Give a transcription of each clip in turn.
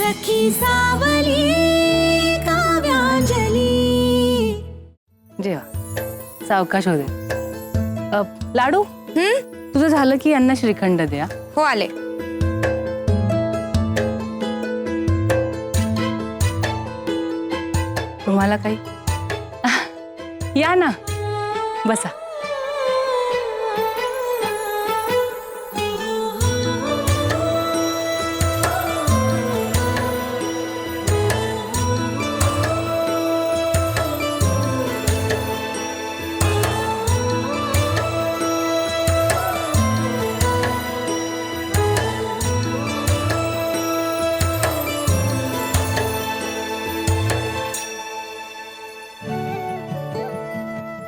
सखी सावली काव्यांजली। जेवा सावकाश होते। लाडू तुझं झालं की यांना श्रीखंड द्या। हो आले। तुम्हाला काही या ना बसा।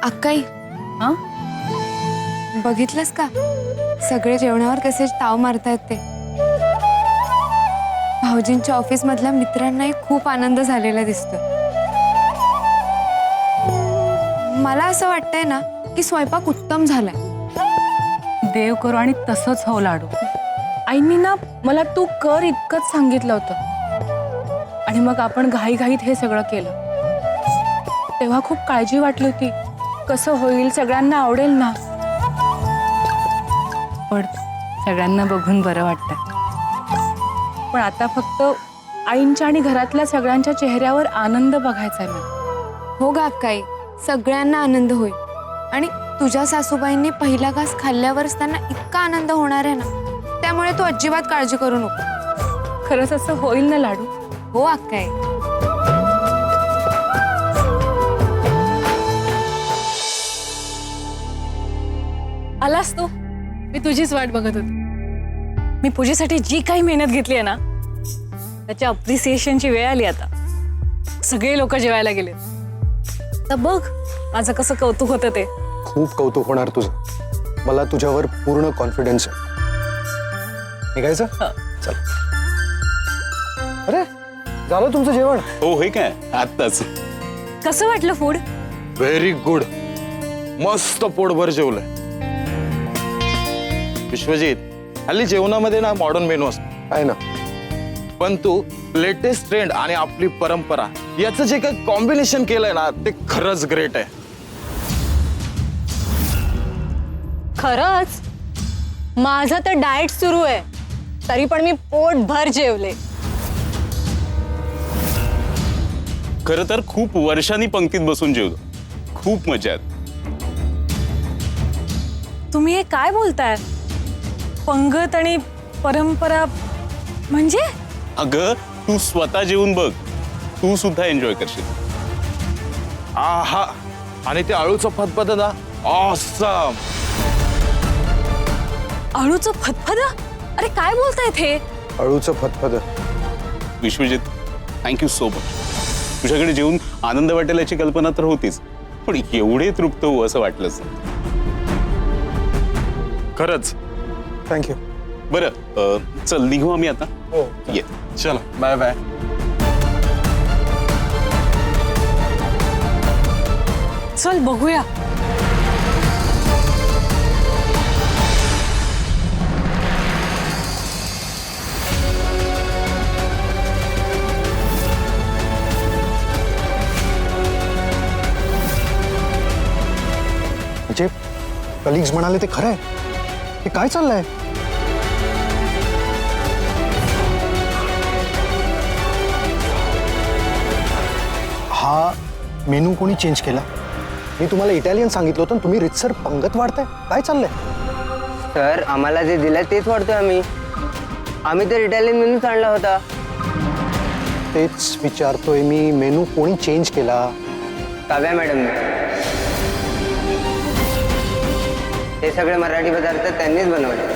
अक्काई हा बघितलंस का सगळे जेवणावर कसे ताव मारतायत ते। भाऊजींच्या ऑफिस मधल्या मित्रांनाही खूप आनंद झालेला दिसतोय। मला असं वाटतंय ना की स्वयंपाक उत्तम झालाय। देव करू आणि तसंच हो लाडू। आईंनी ना मला तू कर इतकंच सांगितलं होतं आणि मग आपण घाईघाईत हे सगळं केलं। तेव्हा खूप काळजी वाटली होती कसं होईल, सगळ्यांना आवडेल ना। पण सगळ्यांना बघून बरं वाटतं। पण आता फक्त आईंच्या आणि घरातल्या सगळ्यांच्या चेहऱ्यावर आनंद बघायचा आहे मला। हो गा अक्काई, सगळ्यांना आनंद होईल आणि तुझ्या सासूबाईंनी पहिला घास खाल्ल्यावरच त्यांना इतका आनंद होणार आहे ना, त्यामुळे तू अजिबात काळजी करू नको। खरंच असं होईल ना लाडू? हो अक्काई। आलास तू? मी तुझीच वाट बघत होती। मी पूजेसाठी जी काही मेहनत घेतली आहे ना त्याच्या अप्रिसिएशनची वेळ आली आता। सगळे लोक जेवायला गेले तर बघ माझं कसं कौतुक होतं ते। खूप कौतुक होणार तुझं, मला तुझ्यावर पूर्ण कॉन्फिडन्स आहे। निघायचं? चल। अरे झालं तुमचं जेवण? हो हे काय आत्ताच। कसं वाटलं फूड? व्हेरी गुड, मस्त पोटभर जेवलंय। विश्वजित, हल्ली जेवणामध्ये ना मॉडर्न मेनू असतो आहे ना, पण तू लेटेस्ट ट्रेंड आणि आपली परंपरा याचं जे काही कॉम्बिनेशन केलंय ना ते खरंच ग्रेट आहे। खरंच माझं तर डाएट सुरू आहे तरी पण मी पोटभर जेवले। खरं तर खूप वर्षांनी पंक्तीत बसून जेवलो, खूप मजा आहे। तुम्ही हे काय बोलताय? पंगत आणि परंपरा म्हणजे? अगं तू स्वतः जेवून बघ, तू सुद्धा एन्जॉय करशील। आहा, आणि ते आळूचं फतफत ना ऑसम। आळूचं फतफद? अरे काय बोलतायत हे? अळूचं फतफद। Vishwajit, thank you so much. तुझ्याकडे जेवून आनंद वाटेल याची कल्पना तर होतीच, पण एवढे तृप्त हो असं वाटलंच खरंच। थँक्यू। बरं चल निघू आम्ही आता। हो ये चला, बाय बाय। चल बघूया। म्हणजे कलिग्स म्हणाले ते खरं आहे? हे काय चाललंय? हा मेनू कोणी चेंज केला? मी तुम्हाला इटालियन सांगितलं होतं, तुम्ही रितसर पंगत वाढताय, काय चाललंय? सर आम्हाला जे दिलं तेच वाढतोय आम्ही। आम्ही तर इटालियन मेनूच आणला होता। तेच विचारतोय मी, मेनू कोणी चेंज केला? काव्या मॅडम, हे सगळे मराठी पदार्थ त्यांनीच बनवले।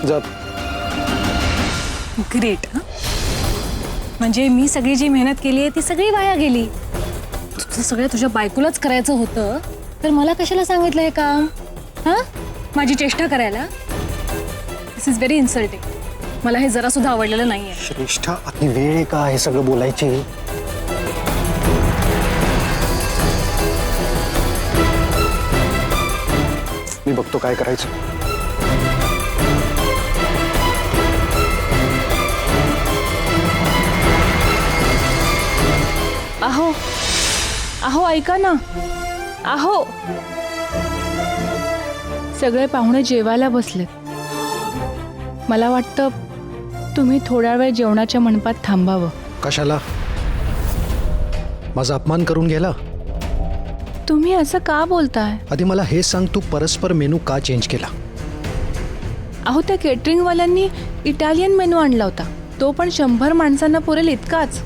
जात ग्रेट। म्हणजे मी सगळी जी मेहनत केली आहे ती सगळी वाया गेली। तुझं सगळं तुझ्या बायकोलाच करायचं होतं तर मला कशाला सांगितलं हे काम? हा, माझी चेष्टा करायला? दिस इज व्हेरी इन्सल्टिंग। मला हे जरा सुद्धा आवडलेलं नाहीये। श्रेष्ठा, अति वेळ आहे का हे सगळं बोलायची? मी बघतो काय करायचं। अहो ऐका ना, अहो सगळे पाहुणे जेवायला बसलेत. मला वाटतं तुम्ही थोड्या वेळ जेवणाच्या मंडपात थांबावं. कशाला? माझा अपमान करून गेला? तुम्ही असं का बोलताय? आधी मला हे सांग, तू परस्पर मेनू का चेंज केला? अहो त्या केटरिंगवाल्यांनी इटालियन मेनू आणला होता, तो पण 100 माणसांना पुरेल इतकाच.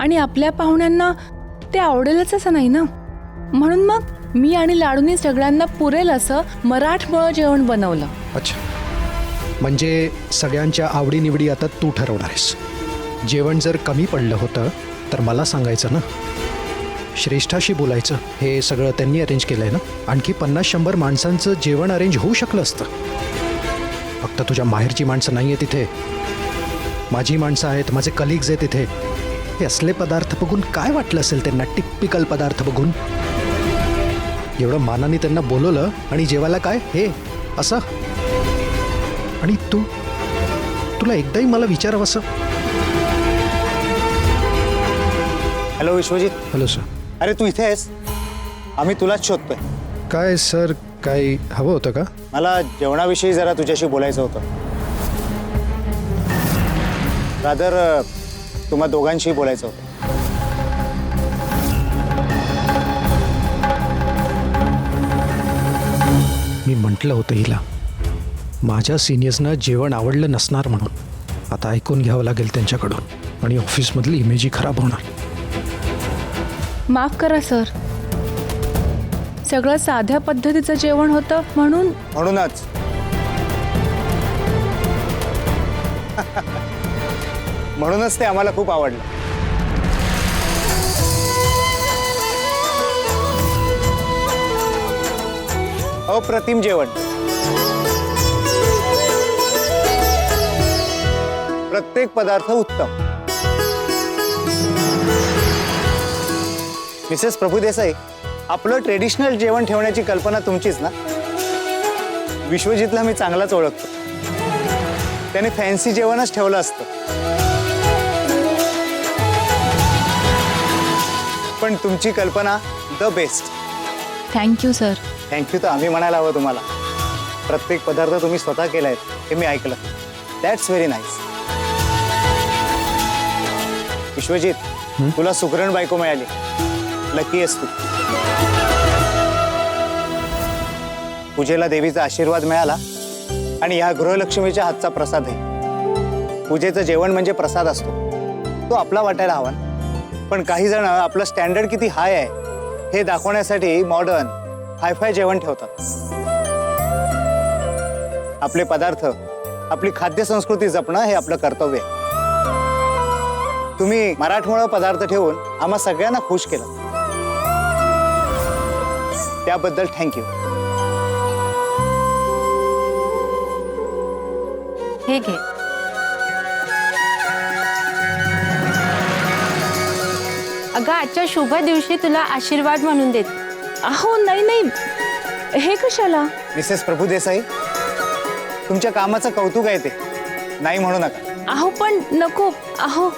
आणि आपल्या पाहुण्यांना ते आवडेलच असं नाही ना, म्हणून मग मी आणि लाडूनी सगळ्यांना पुरेल असं मराठमोळं जेवण बनवलं. अच्छा, म्हणजे सगळ्यांच्या आवडीनिवडी आता तू ठरवणार आहेस. जेवण जर कमी पडलं होतं तर मला सांगायचं ना, श्रेष्ठाशी बोलायचं. हे सगळं त्यांनी अरेंज केलं आहे ना. आणखी 50-100 माणसांचं जेवण अरेंज होऊ शकलं असतं. फक्त तुझ्या माहेरची माणसं नाही आहे तिथे, माझी माणसं आहेत, माझे कलिग्ज आहेत तिथे. हे असले पदार्थ बघून काय वाटलं असेल त्यांना? टिपिकल पदार्थ बघून एवढं मानाने त्यांना बोलवलं आणि जेवायला काय हे असं. आणि तुला एकदाही मला विचारावं असं. हॅलो विश्वजित. Hello sir. अरे तू इथे आहेस? आम्ही तुलाच शोधतोय. काय सर, काय हवं होतं का? मला जेवणाविषयी जरा तुझ्याशी बोलायचं होतं. रादर तुम्हा दोघांशी बोलायचं होतं. मी म्हटलं होतं हिला, माझ्या सिनियर्सना जेवण आवडलं नसणार म्हणून. आता ऐकून घ्यावं लागेल त्यांच्याकडून आणि ऑफिसमधली इमेजही खराब होणार. माफ करा सर, सगळं साध्या पद्धतीचं जेवण होतं म्हणूनच म्हणूनच ते आम्हाला खूप आवडलं. अप्रतिम जेवण, प्रत्येक पदार्थ उत्तम. मिसेस प्रभुदेसाई, आपलं ट्रेडिशनल जेवण ठेवण्याची कल्पना तुमचीच ना? विश्वजितला मी चांगलाच ओळखतो, त्याने फॅन्सी जेवणच ठेवलं असतं. पण तुमची कल्पना the best. Thank you sir. Thank you तर आम्ही म्हणायला हवं तुम्हाला. प्रत्येक पदार्थ तुम्ही स्वतः केलाय हे मी ऐकलं. That's very nice. विश्वजित, तुला सुगरण बायको मिळाली. लकी आहेस तू. पूजेला देवीचा आशीर्वाद मिळाला आणि ह्या गृहलक्ष्मीच्या हातचा प्रसाद आहे. पूजेचं जेवण म्हणजे प्रसाद असतो, तो आपला वाटायला हवा. पण काही जण आपलं स्टँडर्ड किती हाय आहे हे दाखवण्यासाठी मॉडर्न हायफाय जेवण ठेवतात. आपले पदार्थ, आपली खाद्य संस्कृती जपणं हे आपलं कर्तव्य आहे. तुम्ही मराठमोळा पदार्थ ठेवून आम्हा सगळ्यांना खुश केलं, त्याबद्दल थँक्यू. हे घे. अगं आजच्या शुभ दिवशी तुला आशीर्वाद म्हणून देते. अहो नाही नाही, हे कशाला? मिसेस प्रभुदेसाई, तुमच्या कामाचं कौतुक आहे ते, नाही म्हणू नका. अहो पण नको. अहो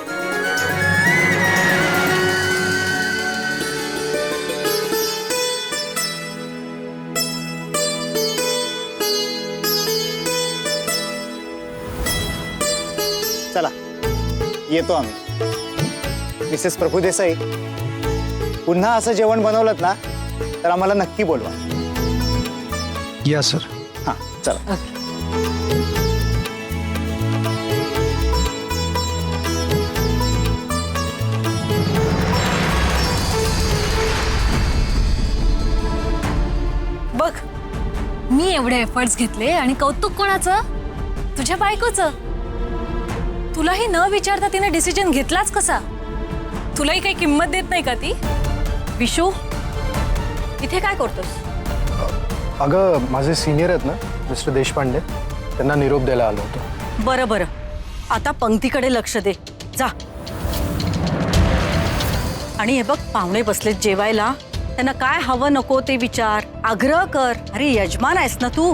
चला येतो आम्ही. मिसेस प्रभुदेसाई, पुन्हा असं जेवण बनवलं ना तर आम्हाला नक्की बोलवा. या सर. हां चला. बघ, मी एवढे एफर्ट्स घेतले आणि कौतुक कोणाचं? तुझ्या बायकोचं. तुलाही न विचारता तिने डिसिजन घेतलाच कसा? तुलाही काही किंमत देत नाही का ती? विशू, इथे काय करतोस? अगं, माझे सिनियर आहेत ना मिस्टर देशपांडे, त्यांना निरोप द्यायला आलो होतो. बरं बरं, आता पंक्तीकडे लक्ष दे जा. आणि हे बघ, पाहुणे बसलेत जेवायला, त्यांना काय हवं नको ते विचार, आग्रह कर. अरे यजमान आहेस ना तू.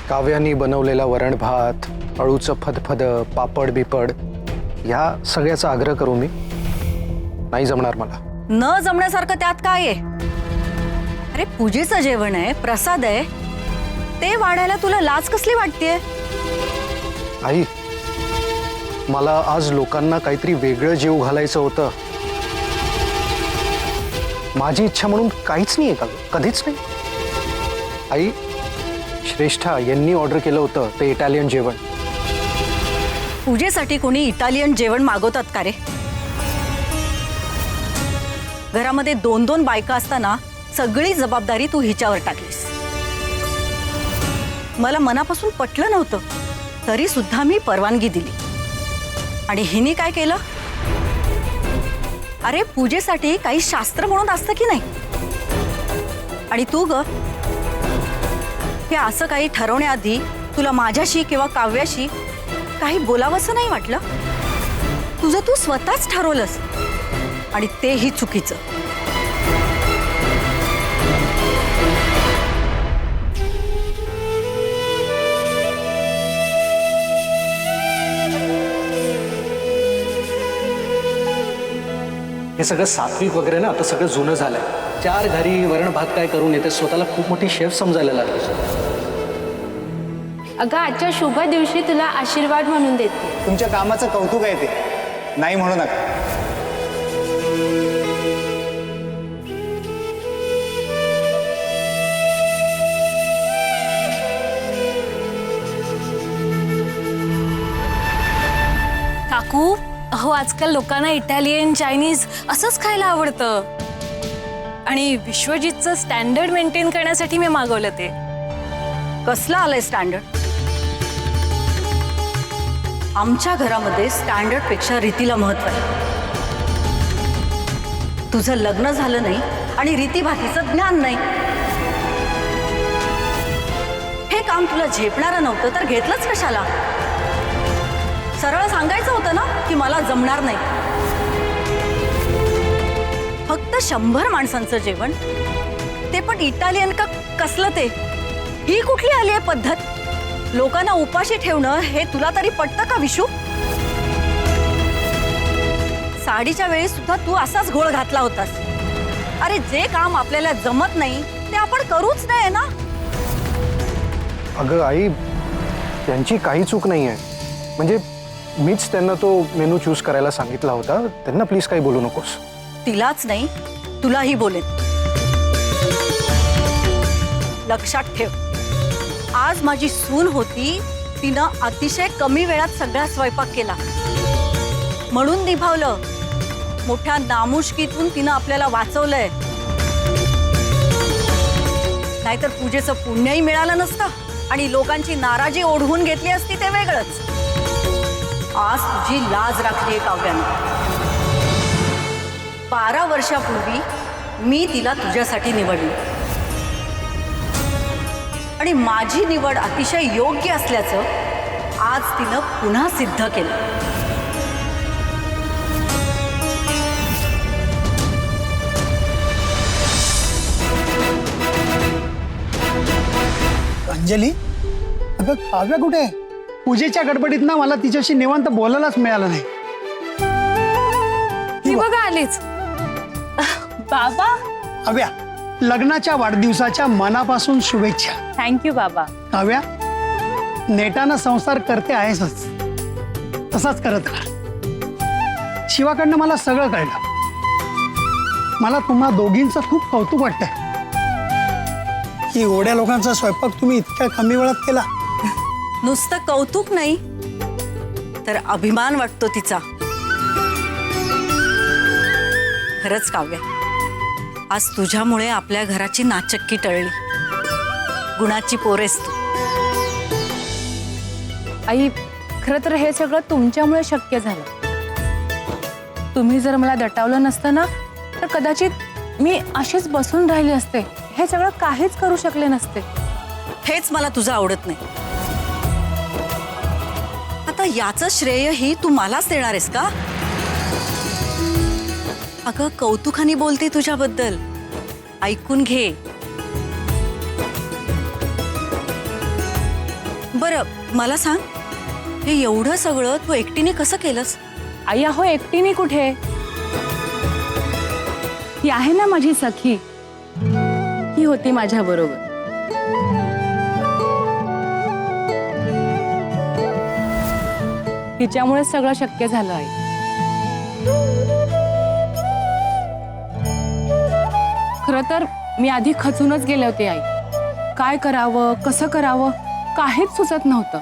काव्यानी बनवलेला वरण भात, अळूचं फदफद, पापड बिपड, ह्या सगळ्याचा आग्रह करू मी? नाही जमणार मला. न जमण्यासारखं त्यात काय आहे? अरे पूजेचं जेवण आहे, प्रसाद आहे, ते वाढायला तुला लाज कसली वाटतेय? आई, मला आज लोकांना काहीतरी वेगळं जेव घालायचं होतं. माझी इच्छा म्हणून काहीच नाहीये का? कधीच नाही. आई, श्रेष्ठा यांनी ऑर्डर केलं होतं ते इटालियन जेवण. पूजेसाठी कोणी इटालियन जेवण मागवतात का रे? घरामध्ये 2-2 बायका असताना सगळी जबाबदारी तू हिच्यावर टाकलीस. मला मनापासून पटलं नव्हतं, तरी सुद्धा मी परवानगी दिली. आणि हिने काय केलं? अरे पूजेसाठी काही शास्त्र म्हणून असतं की नाही? आणि तू ग, हे असं काही ठरवण्याआधी तुला माझ्याशी किंवा काव्याशी काही बोलावंसं नाही वाटलं? तुझं तू स्वतःच ठरवलंस, आणि तेही चुकीचं. हे सगळं सात्विक वगैरे ना आता सगळं जुनं झालंय. 4 घरी वरण भात काय करून येते, स्वतःला खूप मोठी शेफ समजायला लागली. अगं आजच्या शुभ दिवशी तुला आशीर्वाद म्हणून देते. तुमच्या कामाचं कौतुक आहे ते, नाही म्हणू नका. काकू, अहो आजकाल लोकांना इटालियन, चायनीज असंच खायला आवडतं. आणि विश्वजितचं स्टँडर्ड मेंटेन करण्यासाठी मी मागवलं ते. कसलं आलंय स्टँडर्ड? आमच्या घरामध्ये स्टँडर्ड पेक्षा रीतीला महत्व आहे. तुझं लग्न झालं नाही आणि रीतीभातीचं ज्ञान नाही. हे काम तुला झेपणारं नव्हतं तर घेतलंच कशाला? सरळ सांगायचं होतं ना की मला जमणार नाही. फक्त 100 माणसांचं जेवण, ते पण इटालियन का कसलं ते? ही कुठली आली आहे पद्धत? लोकांना उपाशी ठेवणं हे तुला तरी पटतं का विशू? साडीच्या वेळी सुद्धा तू असाच घोळ घातला होतास. अरे जे काम आपल्याला जमत नाही ते आपण करूच नाही ना. अगं आई, त्यांची काही चूक नाही आहे. म्हणजे मीच त्यांना तो मेनू चूज करायला सांगितला होता. त्यांना प्लीज काही बोलू नकोस. तिलाच नाही, तुलाही बोलेन. लक्षात ठेव, आज माझी सून होती, तिनं अतिशय कमी वेळात सगळा स्वयंपाक केला म्हणून निभावलं. मोठ्या नामुष्कीतून तिनं आपल्याला वाचवलंय. नाहीतर पूजेचं पुण्यही मिळालं नसतं आणि लोकांची नाराजी ओढवून घेतली असती ते वेगळंच. आज तुझी लाज राखली आहे काव्यानं. 12 वर्षापूर्वी मी तिला तुझ्यासाठी निवडली आणि माझी निवड अतिशय योग्य असल्याचं आज तिनं पुन्हा सिद्ध केलं. अंजली, अगं काव्या कुठे आहे? पूजेच्या गडबडीत ना मला तिच्याशी निवांत बोलायलाच मिळालं नाही. ती बघा आलीच. बाबा, काव्या, लग्नाच्या वाढदिवसाच्या मनापासून शुभेच्छा. थँक्यू बाबा. काव्या, नेटानं संसार करते आहेसच, तसाच करत राहा. शिवाकडनं मला सगळं कळलं. मला तुम्हा दोघींचं खूप कौतुक वाटतंय की एवढ्या लोकांचा स्वयंपाक तुम्ही इतक्या कमी वेळात केला. नुसतं कौतुक नाही तर अभिमान वाटतो तिचा. खरंच काव्या, आज तुझ्यामुळे आपल्या घराची नाचक्की टळली. गुणाची पोरेस तू. आई, खरं तर हे सगळं तुमच्यामुळे शक्य झालं. तुम्ही जर मला दटावलं नसतं ना तर कदाचित मी अशीच बसून राहिली असते. हे सगळं काहीच करू शकले नसते. हेच मला तुझं आवडत नाही. आता याचं श्रेय ही तू मलाच देणार आहेस का? अगं कौतुकाने बोलते तुझ्याबद्दल, ऐकून घे. बरं मला सांग, हे एवढं सगळं तू एकटीने कसं केलंस? आई, अहो एकटीने कुठे? ही आहे ना माझी सखी, ही होती माझ्या बरोबर. तिच्यामुळे सगळं शक्य झालं आहे. खरं तर मी आधी खचूनच गेले होते आई. काय करावं, कसं करावं, काहीच सुचत नव्हतं.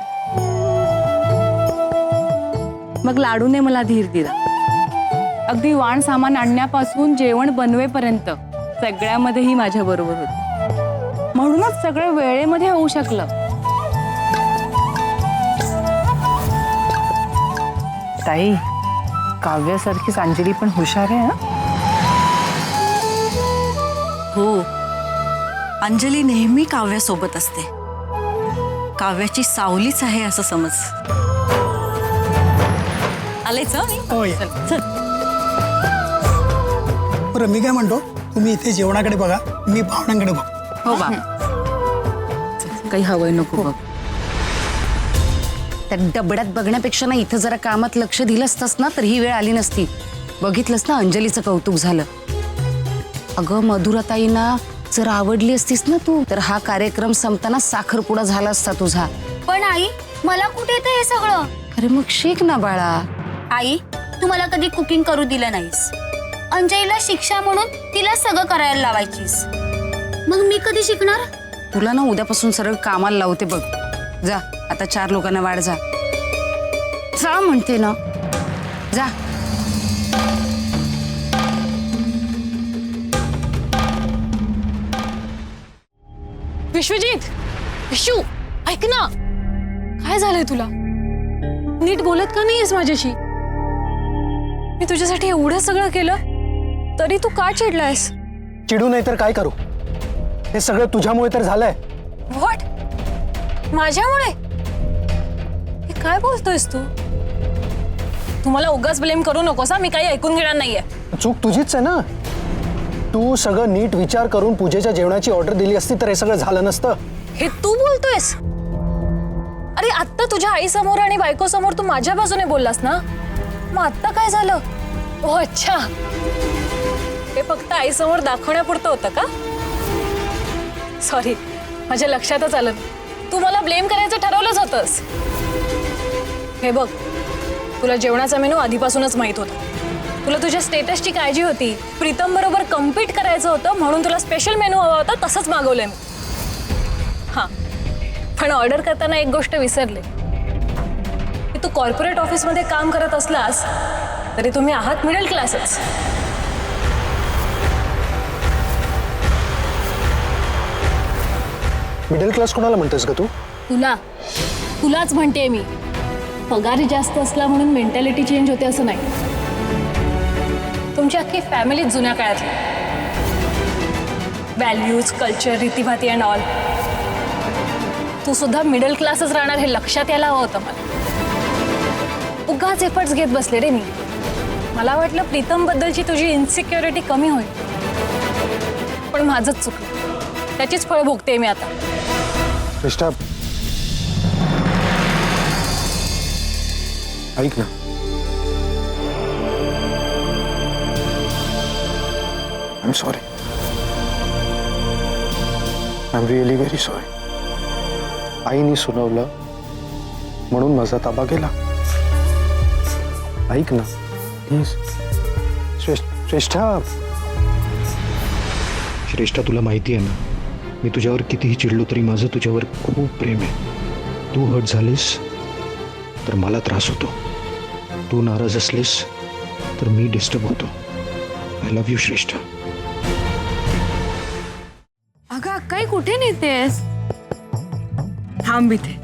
मग लाडूने मला धीर दिला. अगदी वाण सामान आणण्यापासून जेवण बनवेपर्यंत सगळ्यामध्येही माझ्या बरोबर होती. म्हणूनच सगळं वेळेमध्ये होऊ शकलं. ताई, काव्यासारखीच अंजली पण हुशार आहे. हो, अंजली नेहमी काव्यासोबत असते. काव्याची सावलीच आहे असं समज. आलेच मी. होय. बरं, मी काय म्हणतो, तुम्ही इथे जेवणाकडे बघा, मी पाहुण्यांकडे बघतो. हो बाबा, काही हवंय नको बघ. त्या डबड्यात बघण्यापेक्षा ना इथं जरा कामात लक्ष दिलं असतंस ना तर ही वेळ आली नसती. बघितलंस ना अंजलीचं कौतुक झालं. अगं मधुराताईंना जर आवडली असतीस ना तू तर हा कार्यक्रम संपताना साखरपुडा झाला असता तुझा. पण आई, मला कुठे येतं हे सगळं? अरे मग शिक ना बाळा. आई, तू मला कधी कुकिंग करू दिलं नाहीस. अंजलीला शिक्षा म्हणून तिला सगळं करायला लावायचीस. मग मी कधी शिकणार? तुला ना उद्यापासून सरळ कामाला लावते बघ. जा आता 4 लोकांना वाढ. जा जा म्हणते ना, जा. विश्वजित, विशू, ऐक ना. काय झालंय तुला? नीट बोलत का नाहीयेस माझ्याशी? मी तुझ्यासाठी एवढं सगळं केलं तरी तू का चिडलायस? चिडू नाही तर काय करू? हे सगळं तुझ्यामुळे तर झालंय. व्हॉट? माझ्यामुळे? हे काय बोलतोयस तू? तुम्हाला उगाच ब्लेम करू नकोस हा. मी काही ऐकून घेणार नाहीये. चूक तुझीच आहे ना. तू सगळं नीट विचार करून पूजेच्या जेवणाची ऑर्डर दिली असती तर हे सगळं झालं नसतं. हे तू बोलतोयस? अरे आत्ता तुझ्या आई समोर आणि बायको समोर तू माझ्या बाजूने बोललास ना. मग आत्ता काय झालं? ओ अच्छा, हे फक्त आई समोर दाखवण्यापुरतं होतं का? सॉरी, माझ्या लक्षातच आलं. तू मला ब्लेम करायचं ठरवलंच होतंस. हे बघ, तुला जेवणाचा मेनू आधीपासूनच माहित होता. तुला तुझ्या स्टेटसची काळजी होती. प्रीतम बरोबर कम्पीट करायचं होतं म्हणून तुला स्पेशल मेनू हवा होता. तसंच मागवलंय मी. हां, पण ऑर्डर करताना एक गोष्ट विसरले की तू कॉर्पोरेट ऑफिसमध्ये काम करत असलास तरी तुम्ही आहात मिडल क्लासच. मिडल क्लास कोणाला म्हणतेस का तू? तुलाच म्हणते मी. पगार जास्त असला म्हणून मेंटॅलिटी चेंज होते असं नाही. तुमची अख्खी फॅमिली जुन्या काळातली. व्हॅल्यूज, कल्चर, रीतीभाती अँड ऑल. तू सुद्धा मिडल क्लासच राहणार हे लक्षात यायला हवं होतं मला. उगाच एफर्ट्स घेत बसले रे मी. मला वाटलं प्रीतम बद्दलची तुझी इन्सिक्युरिटी कमी होईल, पण माझंच चुकलं. त्याचीच फळं भोगते मी आता. श्रेष्ठा, ऐक ना. I am sorry. I am really very sorry. आईने सुनावलं म्हणून माझा ताबा गेला. ऐक ना प्लीज. श्रेष्ठा, श्रेष्ठा, तुला माहिती आहे ना, मी तुझ्यावर कितीही चिडलो तरी माझं तुझ्यावर खूप प्रेम आहे. तू हर्ट झालीस तर मला त्रास होतो. तू नाराज असलीस तर मी डिस्टर्ब होतो. आय लव्ह यू श्रेष्ठा. अगं अक्काई, कुठे नेतेस? थांब इथे,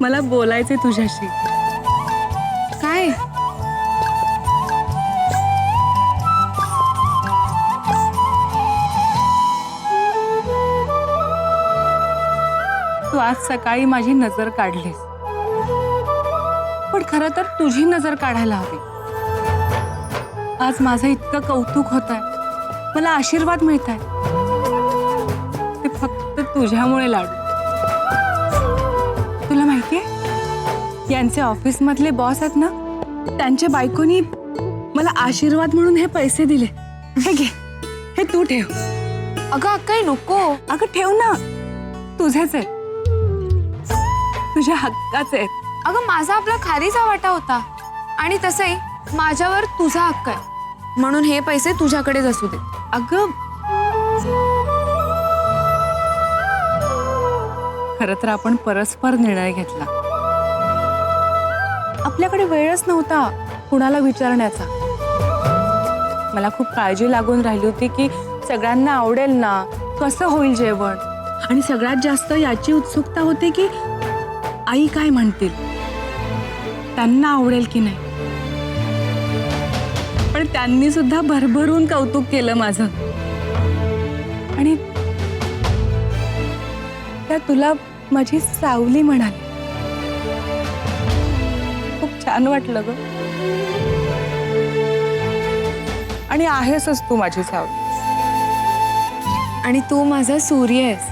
मला बोलायचंय तुझ्याशी. काय? तू आज सकाळी माझी नजर काढलीस, पण खरं तर तुझी नजर काढायला हवी. आज माझं इतकं कौतुक होत आहे, मला आशीर्वाद मिळत आहे, ते फक्त तुझ्यामुळे लाडू. तुला माहितीये, यांचे ऑफिस मधले बॉस आहेत ना, त्यांच्या बायकोनी मला आशीर्वाद म्हणून हे पैसे दिले. हे घे, हे तू ठेव. अगं अक्का नको. अगं ठेव ना, तुझेच आहे, तुझ्या हक्काचे आहेत. अगं माझा आपला खारीचा वाटा होता आणि तसंही माझ्यावर तुझा हक्क आहे म्हणून हे पैसे तुझ्याकडेच असू दे. अगं खरं तर आपण परस्पर निर्णय घेतला. आपल्याकडे वेळच नव्हता कुणाला विचारण्याचा. मला खूप काळजी लागून राहिली होती की सगळ्यांना आवडेल ना, कसं होईल जेवण, आणि सगळ्यात जास्त याची उत्सुकता होती की आई काय म्हणतील, त्यांना आवडेल की नाही. पण त्यांनी सुद्धा भरभरून कौतुक केलं माझं. आणि त्या तुला माझी सावली म्हणाली. खूप छान वाटलं ग. आणि आहेसच तू माझी सावली. आणि तू माझा सूर्य आहेस.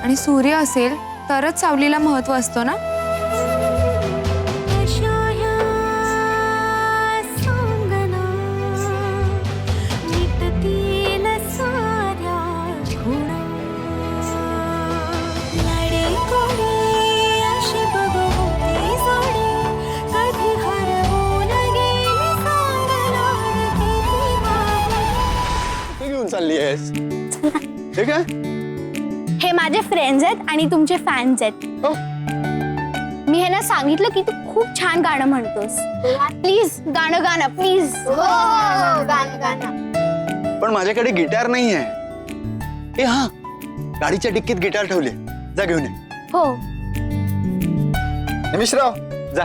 आणि सूर्य असेल तरच सावलीला महत्व असतो ना. चालली आहेस ठीक आहे. हे माझे फ्रेंड्स आहेत आणि तुमचे फॅन्स आहेत. मी ह्यांना सांगितलं की तू खूप छान गाणं म्हणतोस. प्लीज गाणं गा ना प्लीज. पण माझ्याकडे गिटार नाही आहे. ए हा, गाडीच्या डिक्कीत गिटार ठेवले, जा घेऊन ये. हो. निमिषराव जा,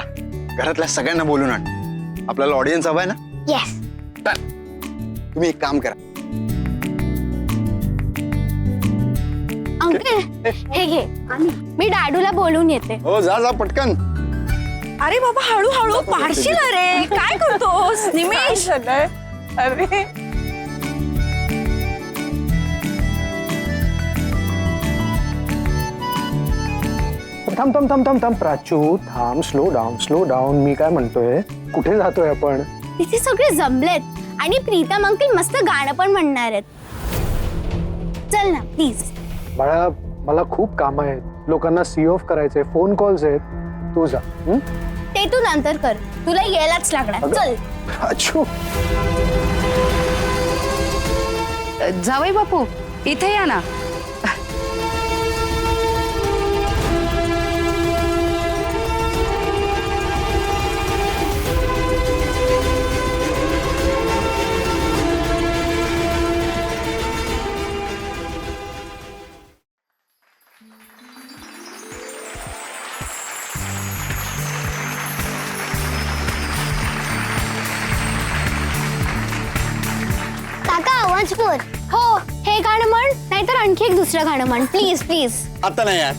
घरातल्या सगळ्यांना बोलून आण. आपल्याला ऑडियन्स हवाय ना. येस. तुम्ही एक काम करा, अंकल हे घे, मी डाडूला बोलून येते. हो जा जा पटकन. अरे बाबा हळूहळू पाडशील. अरे काय करतोस निमेश? अरे थांब थांब थांब थांब थांब प्राचू, थांब. Slow down. मी काय म्हणतोय, कुठे जातोय आपण? तिथे सगळे जमलेत आणि प्रीतम अंकल मस्त गाणं पण म्हणणार आहेत. चल ना प्लीज. बाळा, मला खूप काम आहेत, लोकांना सी ऑफ करायचे, फोन कॉल्स आहेत. तू जा. ते तू नंतर कर, तुला यायलाच लागणार. चल. प्राचू, जावई बापू इथे या ना. काका आवाज कर. हो हे गाणं म्हण, नाहीतर आणखी एक दुसरं गाणं म्हण. Please please. आता नाही यार,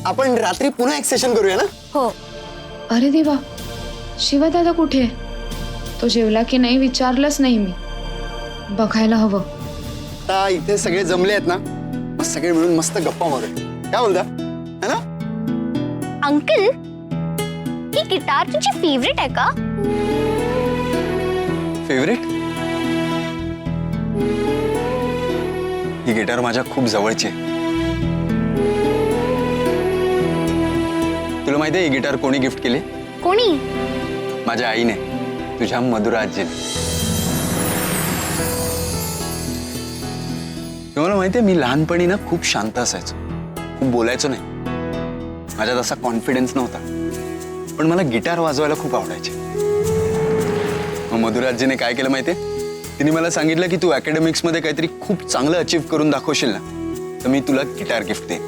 आपण रात्री पुन्हा एक सेशन करूया ना. हो. अरे देवा, शिवा दादा कुठे? तो जेवला की नाही विचारलंच नाही मी. बघायला हवं. आता इथे सगळे जमले आहेत ना, मग सगळे मिळून मस्त गप्पा मारूया. काय बोलता, है ना? अंकल ही गिटार तुझी फेवरेट आहे का? फेवरेट? ही गिटार माझ्या खूप जवळची आहे. तुला माहिती आहे ही गिटार कोणी गिफ्ट केली? कोणी? माझ्या आईने, तुझ्या मधुरा आजीने. तुम्हाला माहिती आहे, मी लहानपणी ना खूप शांत असायचो, खूप बोलायचो नाही, माझ्यात असा कॉन्फिडन्स नव्हता. पण मला गिटार वाजवायला खूप आवडायचे. मग मधुरा आजीने काय केलं माहितीये, तिने मला सांगितलं की तू अकॅडमिक्स मध्ये काहीतरी खूप चांगलं अचीव करून दाखवशील ना, तर मी तुला गिटार गिफ्ट देईन.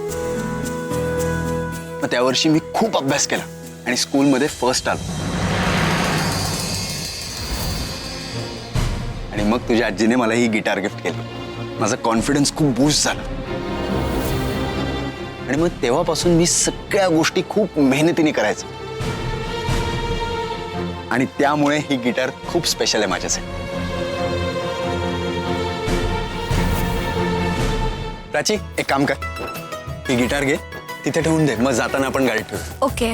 मग त्या वर्षी मी खूप अभ्यास केला आणि स्कूलमध्ये फर्स्ट आलो. आणि मग तुझ्या आजीने मला ही गिटार गिफ्ट केली. माझा कॉन्फिडन्स खूप बूस्ट झाला. आणि मग तेव्हापासून मी सगळ्या गोष्टी खूप मेहनतीने करायचो. आणि त्यामुळे ही गिटार खूप स्पेशल आहे माझ्यासाठी. प्राची एक काम कर, ही गिटार घे, तिथे ठेवून दे, मग जाताना आपण गाडीत ठेवू. ओके.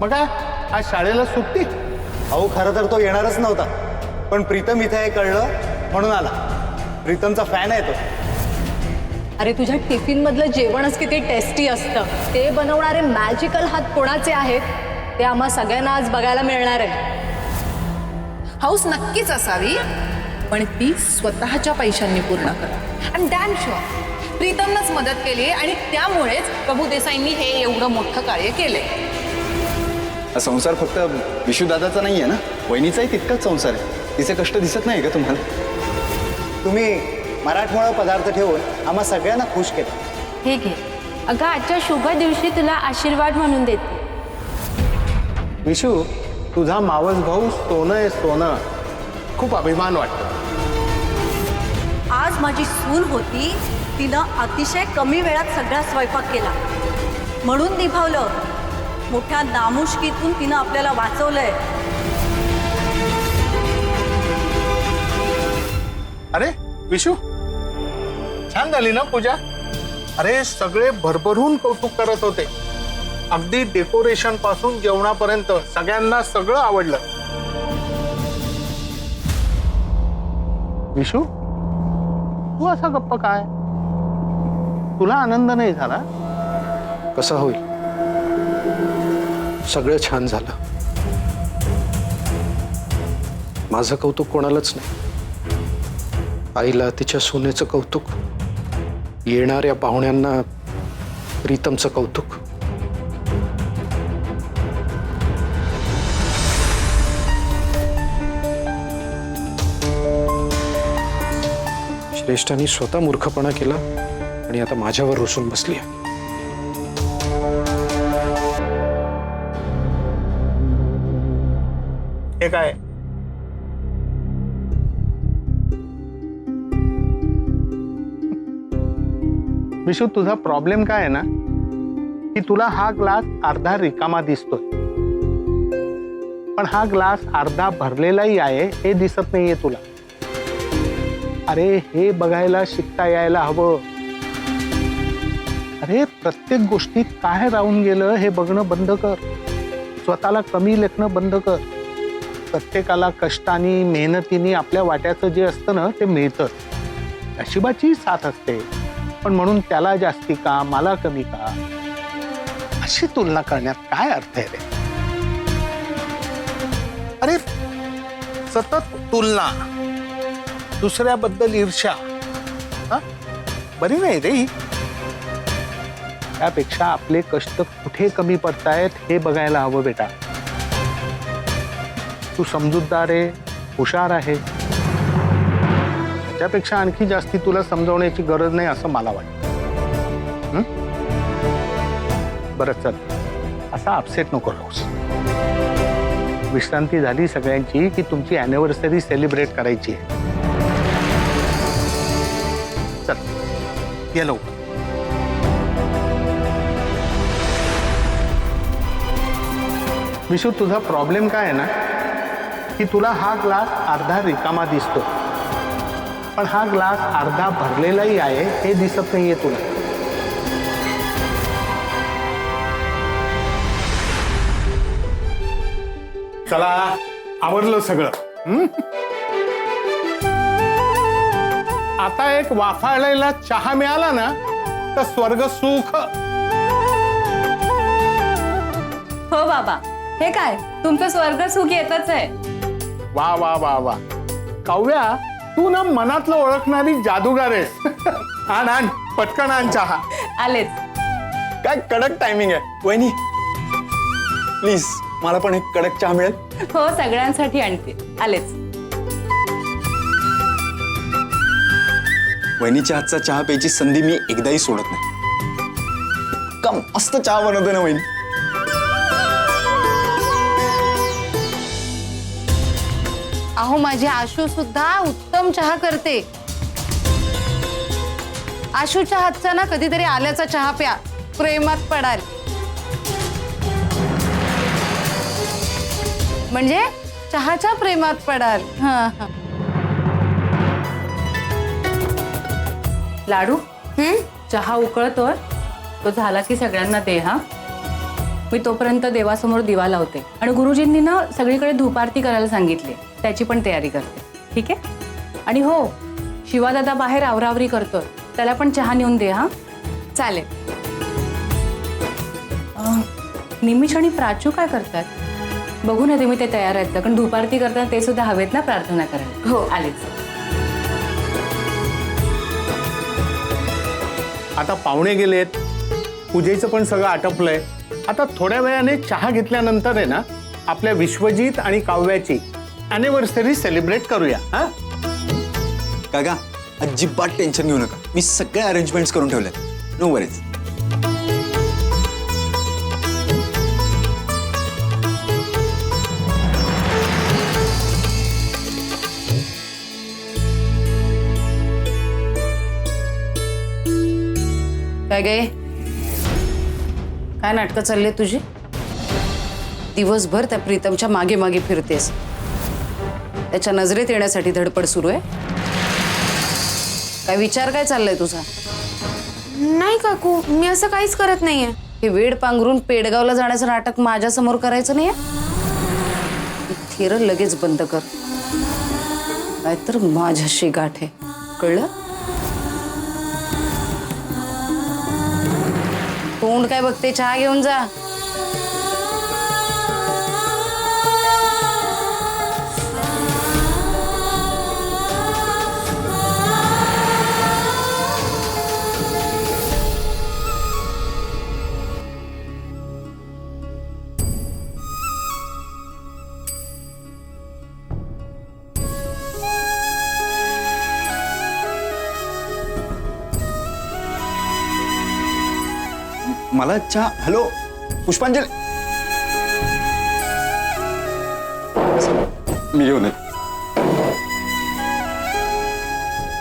मग काय आज शाळेला सुट्टी? अहो खरं तर तो येणारच नव्हता, पण प्रीतम इथे हे कळलं म्हणून आला. प्रीतमचा फॅन आहे तो. अरे तुझ्या टिफिन मधलं जेवणच किती टेस्टी असतं. ते बनवणारे मॅजिकल हात कोणाचे आहेत ते आम्हा सगळ्यांना आज बघायला मिळणार आहे. हौस नक्कीच असावी, पण ती स्वतःच्या पैशांनी पूर्ण करा. आणि डॅम शुअर प्रीतमनंच मदत केली आणि त्यामुळेच प्रभू देसाईंनी हे एवढं मोठं कार्य केलंय. हा संसार फक्त विशुदादाचा नाहीये ना, वहिनीचाही तितकाच संसार आहे. तिचे कष्ट दिसत नाही का तुम्हाला? तुम्ही मराठमोळा पदार्थ ठेवून आम्हा सगळ्यांना खुश केलं. हे घे. अगं आजच्या शुभ दिवशी तुला आशीर्वाद म्हणून देते. विशू, तुझा मावस भाऊ सोनं आहे सोनं. खूप अभिमान वाटतो. आज माझी सून होती, तिनं अतिशय कमी वेळात सगळा स्वयंपाक केला म्हणून निभावलं. मोठ्या नामुष्कीतून तिनं आपल्याला वाचवलंय. अरे विशू, छान झाली ना पूजा? अरे सगळे भरभरून कौतुक करत होते. अगदी डेकोरेशन पासून जेवणापर्यंत सगळ्यांना सगळं आवडलं. विशू, तू असा गप्प काय? तुला आनंद नाही झाला? कसा होईल? सगळं छान झालं. माझं कौतुक कोणालाच नाही. आईला तिच्या सोन्याचं कौतुक, येणाऱ्या पाहुण्यांना प्रीतमचं कौतुक. श्रेष्ठांनी स्वतः मूर्खपणा केला आणि आता माझ्यावर रुसून बसली. हे काय? विशू, तुझा प्रॉब्लेम काय आहे ना, की तुला हा ग्लास अर्धा रिकामा दिसतोय, पण हा ग्लास अर्धा भरलेलाही आहे हे दिसत नाहीये तुला. अरे हे बघायला शिकता यायला हवं. अरे प्रत्येक गोष्टीत काय राहून गेलं हे बघणं बंद कर. स्वतःला कमी लेखणं बंद कर. प्रत्येकाला कष्टाने मेहनतीने आपल्या वाट्याचं जे असतं ना ते मिळतं. नशिबाची साथ असते, पण म्हणून त्याला जास्ती का मला कमी का अशी तुलना करण्यात काय अर्थ आहे रे? अरे सतत तुलना, दुसऱ्याबद्दल ईर्ष्या बरी नाही रे. त्यापेक्षा आपले कष्ट कुठे कमी पडतायत हे बघायला हवं बेटा. तू समजूतदार आहे, हुशार आहे. त्यापेक्षा आणखी जास्ती तुला समजवण्याची गरज नाही असं मला वाटतं. बरं चल, असा अपसेट नको राहूस. विश्रांती झाली सगळ्यांची की तुमची अॅनिव्हर्सरी सेलिब्रेट करायची आहे. चल ये लवकर. विशू, तुझा प्रॉब्लेम काय आहे ना, की तुला हा ग्लास अर्धा रिकामा दिसतो, पण हा ग्लास अर्धा भरलेलाही आहे हे दिसत नाहीये तुला. चला आवरलं सगळं. आता एक वाफाळलेला चहा मिळाला ना तर स्वर्ग सुख. हो बाबा, हे काय तुमचं स्वर्ग सुख येतच आहे. वा वा वा वा. काव्या, तू ना मनातलं ओळखणारी जादूगार आहेस. आण आण, पटकन आण चहा. आलेच. काय कडक टायमिंग आहे वहिनी. प्लीज मला पण एक कडक चहा मिळेल? हो, सगळ्यांसाठी आणते. आलेच. वहिनीच्या हातचा चहा प्यायची संधी मी एकदाही सोडत नाही. का मस्त चहा बनवते ना वहिनी. अहो माझी आशू सुद्धा उत्तम चहा करते. आशूच्या हातचा ना कधीतरी आल्याचा चहा प्या, प्रेमात पडाल. म्हणजे चहाच्या प्रेमात पडाल. हा. लाडू, चहा उकळतोय, तो झाला की सगळ्यांना दे. हा, मी तोपर्यंत देवासमोर दिवा लावते आणि गुरुजींनी ना सगळीकडे धूप आरती करायला सांगितली, त्याची पण तयारी करते. ठीक आहे? आणि हो, शिवादादा बाहेर आवरावरी करतोय, त्याला पण चहा नेऊन दे. हा चालेल. निमिष आणि प्राचू काय करतात? बघू ना तुम्ही, ते तयार आहेत का? कारण धूप आरती करताना ते सुद्धा हवेत ना प्रार्थना करायला. हो. आलेच. आता पाहुणे गेलेत, पूजेचं पण सगळं आटपलंय. आता थोड्या वेळाने चहा घेतल्यानंतर आहे ना, आपल्या विश्वजित आणि काव्याची अॅनिव्हर्सरी सेलिब्रेट करूया. हा काका, अजिबात टेन्शन घेऊ नका, मी सगळे अरेंजमेंट्स करून ठेवले, नो वरीज. काय गे, काय नाटकं चालले तुझी? दिवसभर त्या प्रीतमच्या मागे मागे फिरतेस, त्याच्या नजरेत येण्यासाठी धडपड सुरू आहे. काय विचार काय चाललाय तुझा? नाही काकू, मी असं काहीच करत नाहीये. हे वेड पांघरून पेडगावला जाण्याचं नाटक माझ्या समोर करायचं नाहीये. थिर लगेच बंद कर, नाहीतर माझ्याशी गाठ आहे, कळलं? तोंड काय बघते, चहा घेऊन जा. मला चहा. हॅलो पुष्पांजली, मी घेऊन येतो.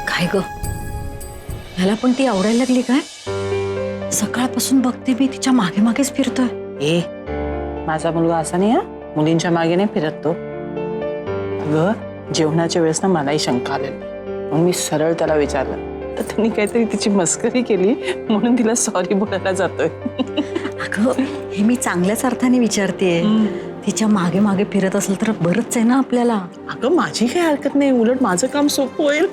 काय ग, ह्याला पण ती आवडायला लागली काय? सकाळपासून बघते मी तिच्या मागे मागेच फिरतोय. ए, माझा मुलगा असा नाही, हा मुलींच्या मागे नाही फिरत तो. अगं, जेवणाच्या वेळेस ना मलाही शंका आलेली, म्हणून मी सरळ त्याला विचारलं, तर त्यांनी काहीतरी तिची मस्करी केली, म्हणून तिला सॉरी बोलायला जातोय. अगं, हे मी चांगल्याच अर्थाने विचारतेय. तिच्या मागे मागे फिरत असेल तर बरंच आहे ना आपल्याला. अगं, माझी काही हरकत नाही, उलट माझं काम सोपं होईल.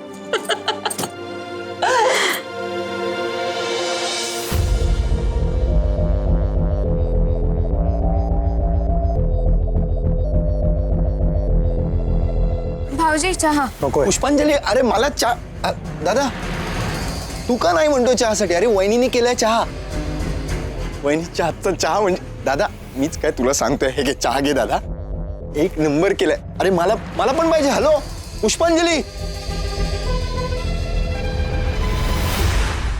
भाऊजी चहा. पुष्पांजली, अरे मला चहा. दादा, तू का नाही म्हणतो चहासाठी? अरे वहिनीने केलाय चहा, वहिनीच्या हातचा चहा म्हणजे. दादा, मीच काय तुला सांगतोय, हे घे चहा घे दादा, एक नंबर केलाय. अरे मला पण पाहिजे. हॅलो पुष्पांजली,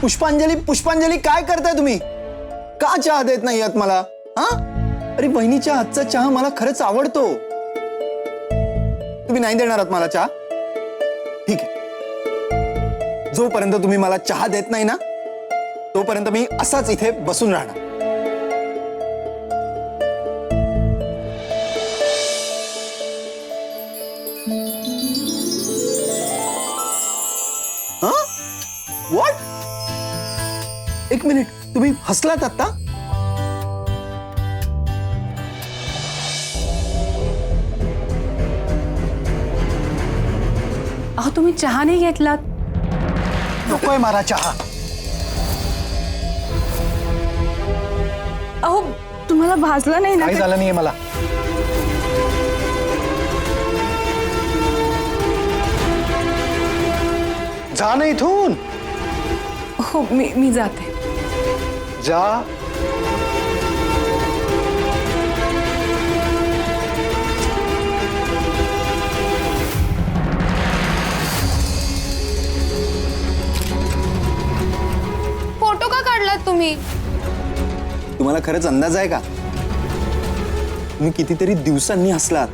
पुष्पांजली, पुष्पांजली, काय करताय तुम्ही? का चहा देत नाही आहात मला? हा, अरे बहिणीच्या हातचा चहा मला खरंच आवडतो. तुम्ही नाही देणार आहात मला चहा? ठीक आहे, जोपर्यंत तुम्ही मला चहा देत नाही ना, तोपर्यंत मी असाच इथे बसून राहणार. व्हॉट? एक मिनिट, तुम्ही हसलात आता? अहो, तुम्ही चहा नाही घेतलात? नकोय मला चहा. अहो, तुम्हाला भाजलं नाही ना? काही झालं नाहीये मला. जा ना इथून. हो, मी जाते. जा. फोटो का काढलात तुम्ही? तुम्हाला खरंच अंदाज आहे का? तुम्ही कितीतरी दिवसांनी हसलात.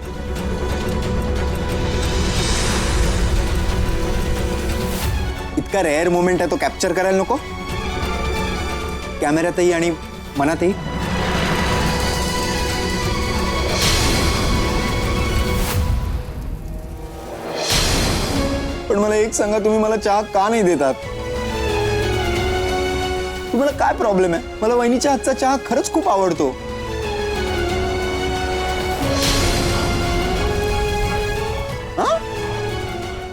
इतका रेअर मोमेंट आहे, तो कॅप्चर करायला नको? कॅमेऱ्यातही आणि मनातही. पण मला एक सांगा, तुम्ही मला चहा का नाही देतात? तुम्हाला काय प्रॉब्लेम आहे? मला वहिनीच्या हातचा चहा खरंच खूप आवडतो.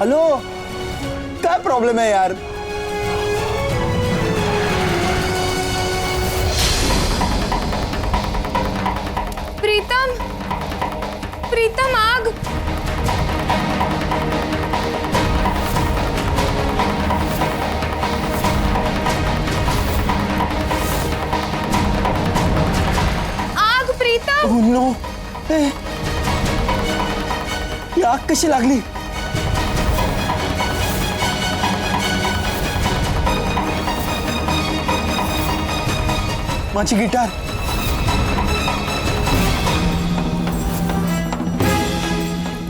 हॅलो, काय प्रॉब्लेम आहे यार? प्रीतम, प्रीतम आग. आग प्रीतम. नो, ही आग कशी लागली? माझी गिटार.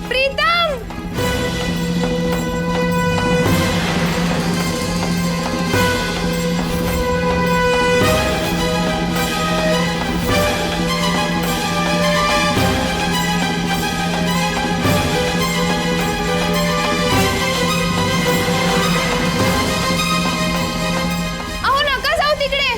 प्रीतम. अहो नका जाऊ तिकडे.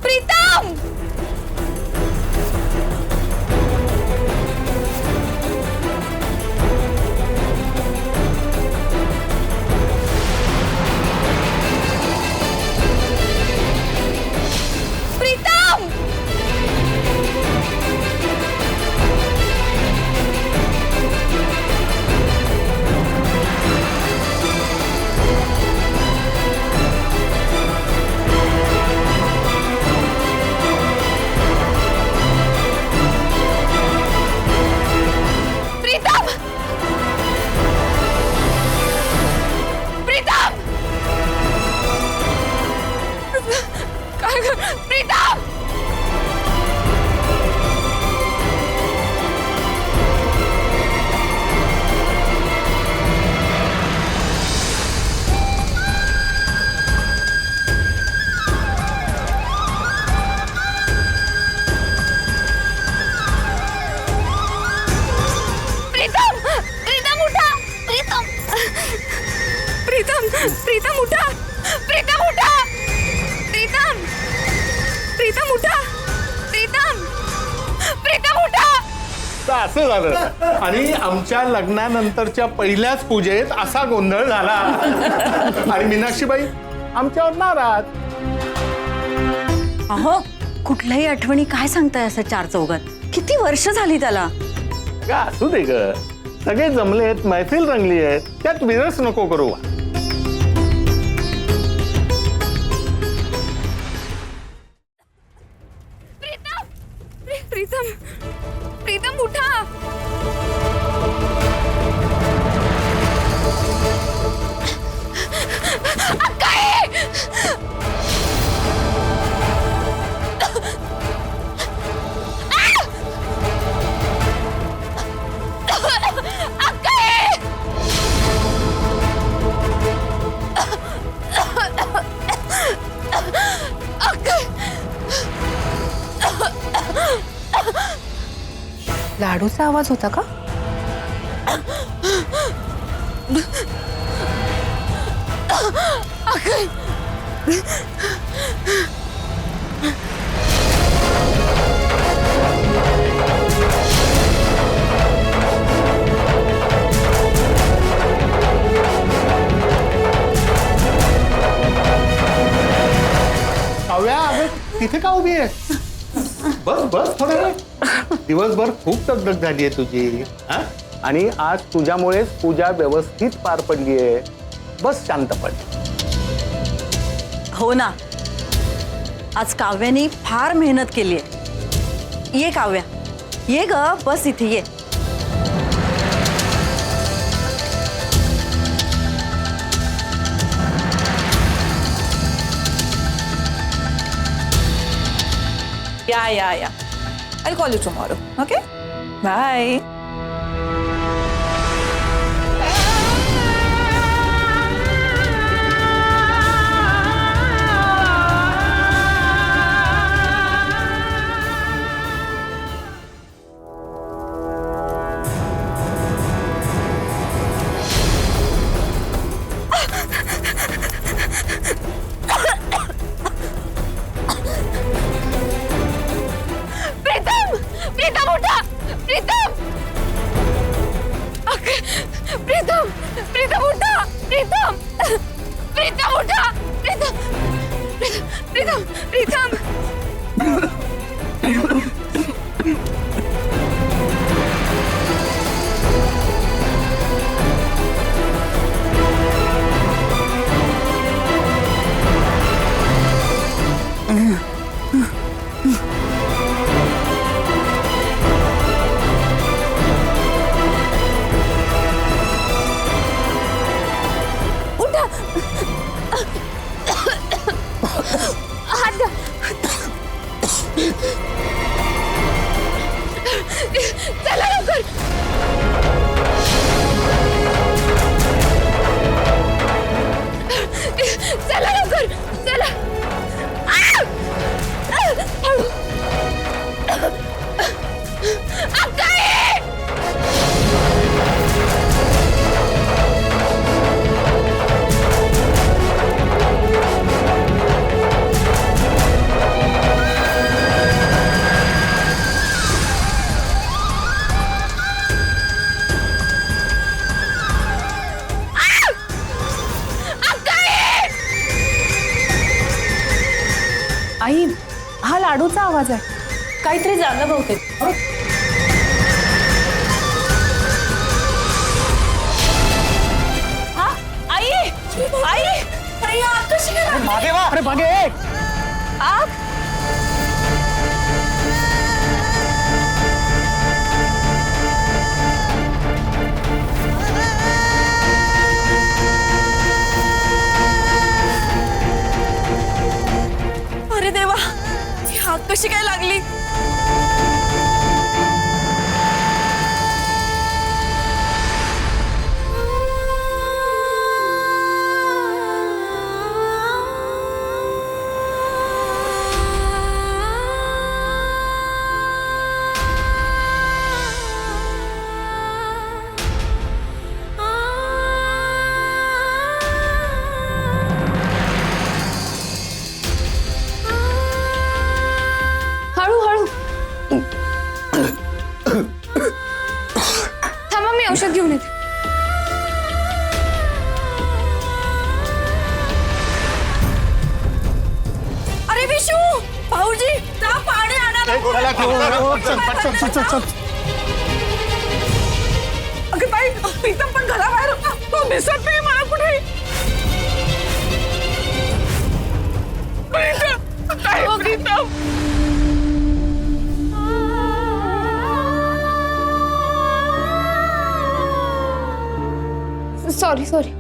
प्रीतम. प्रीतम. प्रीतम. प्रीतम. काय प्रीतम. प्रीतम. प्रीतम उठा. प्रीतम. प्रीतम. प्रीतम उठा. प्रीतम उठा. प्रीतम. प्रीतम उठा. प्रीतम. प्रीतम उठा. तर असं झालं आणि आमच्या लग्नानंतरच्या पहिल्याच पूजेत असा गोंधळ झाला आणि मीनाक्षीबाई आमच्यावर नाराज. अहो कुठल्याही आठवणी काय सांगताय असं चार चौघात? किती वर्ष झाली त्याला? का असू दे ग, सगळे जमलेत, मैफिल रंगली आहे, त्यात विरस नको करू. प्रीतम. प्रीतम. प्रीतम उठा. काय? लाडूचा आवाज होता का? काव्या, अगं तिथे का उभी आहे? बस बस थोडा वेळ. दिवसभर खूप दगदग झाली आहे तुझी, हा? आणि आज तुझ्यामुळेच पूजा व्यवस्थित पार पडली आहे. बस शांतपण. हो ना, आज काव्याने फार मेहनत केली आहे. ये काव्या, ये ग, बस इथे ये. या. I'll call you tomorrow. Okay? Bye. Pritam उठा हात द्या. चला लवकर चला लवकर चला हळू. अक्काई! आई, हा लाडूचा आवाज आहे. काहीतरी झालं बहुतेक. हा, आई, आई, अरे आग कशी काय लागली? मागे वा. अरे मागे आग? अरे देवा, ही आग कशी काय लागली? हळूहळू थांबा मी औषध घेऊन येते. अरे विशू, भाऊजी, जा पाणी आणा. अगं ताई, प्रीतम पण घराबाहेर होता. तो दिसत नाही मला कुठे. प्रीतम, काय प्रीतम? Sorry sorry.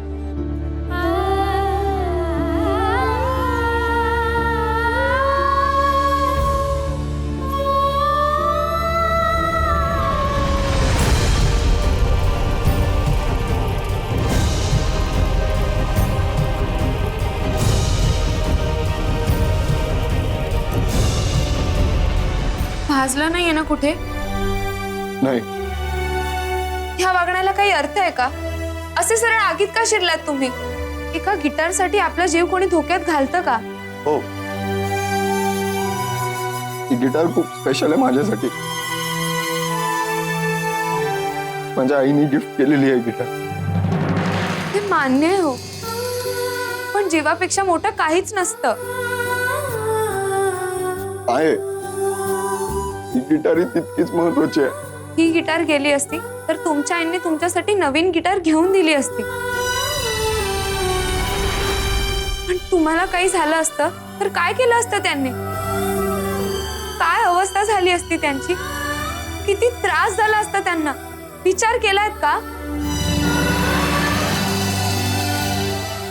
भाजलं नाहीये ना कुठे? नाही. ह्या वागण्याला काही अर्थ आहे का? असे सरळ आगीत का शिरलात तुम्ही? एका गिटारसाठी आपला जीव कोणी धोक्यात घालतं का? हो, ही गिटार खूप स्पेशल आहे माझ्यासाठी. माझ्या आईने गिफ्ट केलेली आहे गिटार. हे मान्य आहे हो, पण जीवापेक्षा मोठं काहीच नसतं. आहे, ही गिटार ही तितकीच महत्वाची आहे. ही गिटार गेली असती तर तुमच्या आईने तुमच्यासाठी नवीन गिटार घेऊन दिली असती. पण तुम्हाला काही झालं असतं तर काय केलं असतं त्यांनी? काय अवस्था झाली असती त्यांची? किती त्रास झाला असता त्यांना? विचार केलायत का?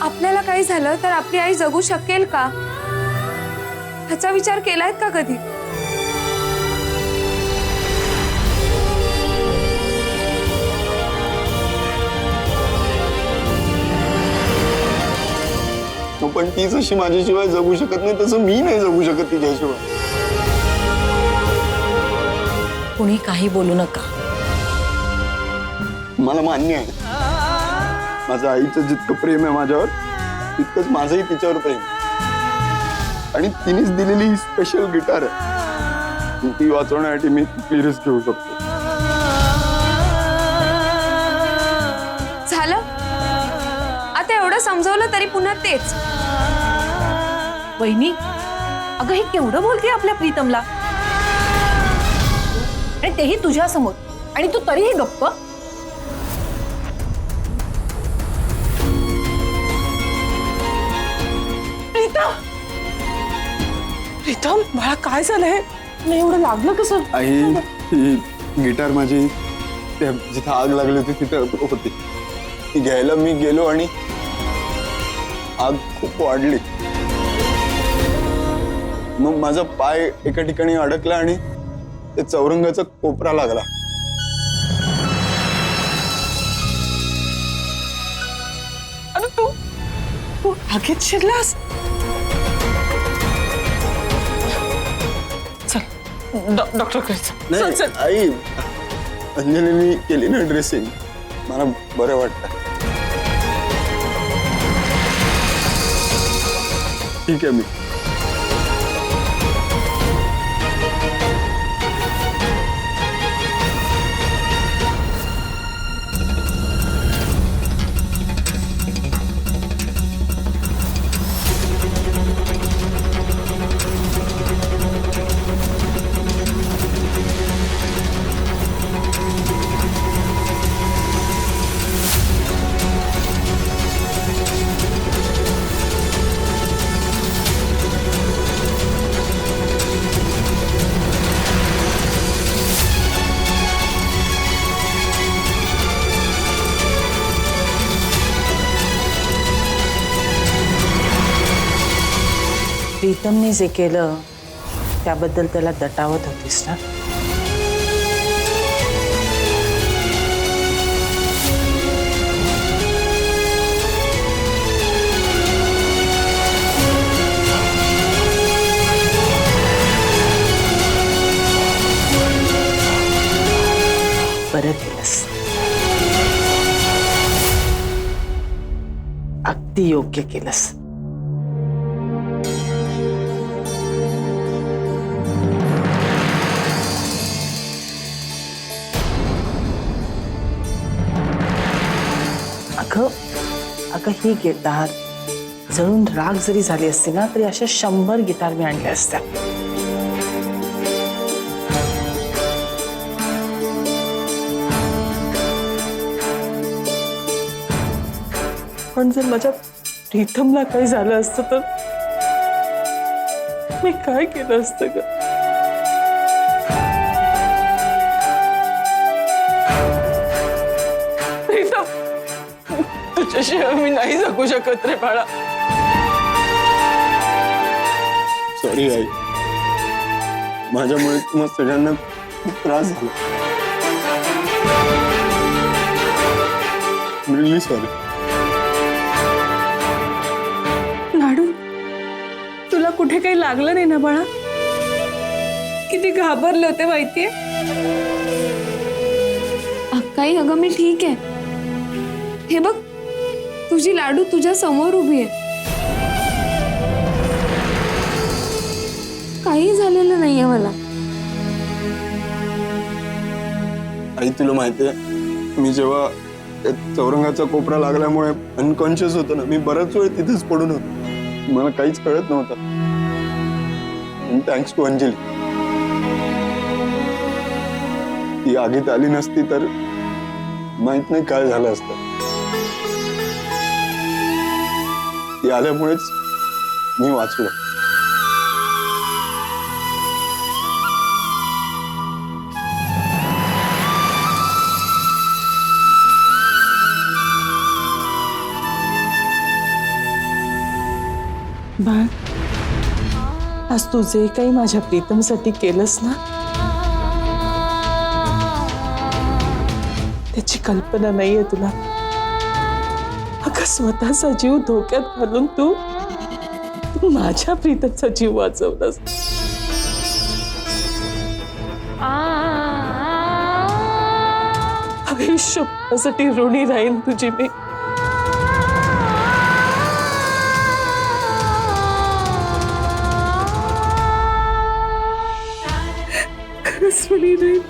आपल्याला काही झालं तर आपली आई जगू शकेल का? ह्याचा विचार केलायत का कधी? पण ती जशी माझ्याशिवाय जगू शकत नाही तसं मी नाही जगू शकत तिच्याशिवाय. कुणी काही बोलू नका. मला मान्य आहे, माझं आईचं जितकं प्रेम आहे माझ्यावर तितकंच माझंही तिच्यावर प्रेम आहे. आणि तिनेच दिलेली ही स्पेशल गिटार आहे, ती वाचवण्यासाठी मी कुठली रिस्क घेऊ शकतो. झालं आता एवढं समजवलं तरी पुन्हा तेच. वहिनी, अगं हे केवढं बोलते आपल्या प्रीतमला, आणि तेही तुझ्या समोर, आणि तू तरीही गप्प. प्रीतम, प्रीतम मला काय झालंय? नाही एवढं लागलं कसं? आई ही गिटार माझी त्या जिथं आग लागली होती तिथं होती, ती घ्यायला मी गेलो आणि आग खूप वाढली. मग माझा पाय एका ठिकाणी अडकला आणि ते चौरंगाचा कोपरा लागला. आणि तू आगीत शिरलास? चल डॉक्टर करायचं. नाही आई, अंजलीने केली ना ड्रेसिंग, मला बरं वाटतं. ठीक आहे मी. प्रीतमने जे केलं त्याबद्दल त्याला दटावत होतीस ना? बरं केलंस, अगदी योग्य केलंस. अगं ही गिटार जळून राग जरी झाली असती ना तरी अशा 100 गिटार मी आणल्या असत्या. पण जर माझ्या प्रीतमला काही झालं असतं तर मी काय केलं असतं ग? तुझ्याशिवाय मी नाही जगू शकत रे बाळा. सॉरी आई, माझ्यामुळे तुम्हाला सगळ्यांना खूप त्रास झाला. Really sorry. लाडू, तुला कुठे काही लागलं नाही ना बाळा? किती घाबरले होते माहितीये? अक्काई अगं मी ठीक आहे. हे बघ तुझी लाडू तुझ्या समोर उभी आहे, काही झालेलं नाहीये मला. आई तुला माहितीये, मी जेव्हा चौरंगाचा कोपरा लागल्यामुळे अनकॉन्शियस होतो ना, मी बराच वेळ तिथेच पडून होतो, मला काहीच कळत नव्हतं. Thanks to Anjali. ती आगीत आली नसती तर माहित नाही काय झालं असतं. ती आल्यामुळेच मी वाचलो. बाळ, आज तू जे काही माझ्या प्रीतमसाठी केलंस ना त्याची कल्पना नाहीये तुला. अगं स्वतःचा जीव धोक्यात घालून तू माझ्या प्रीतमचा जीव वाचवलास. आयुष्यभरासाठी ऋणी राहीन तुझी मी. खरंच ऋणी राहीन.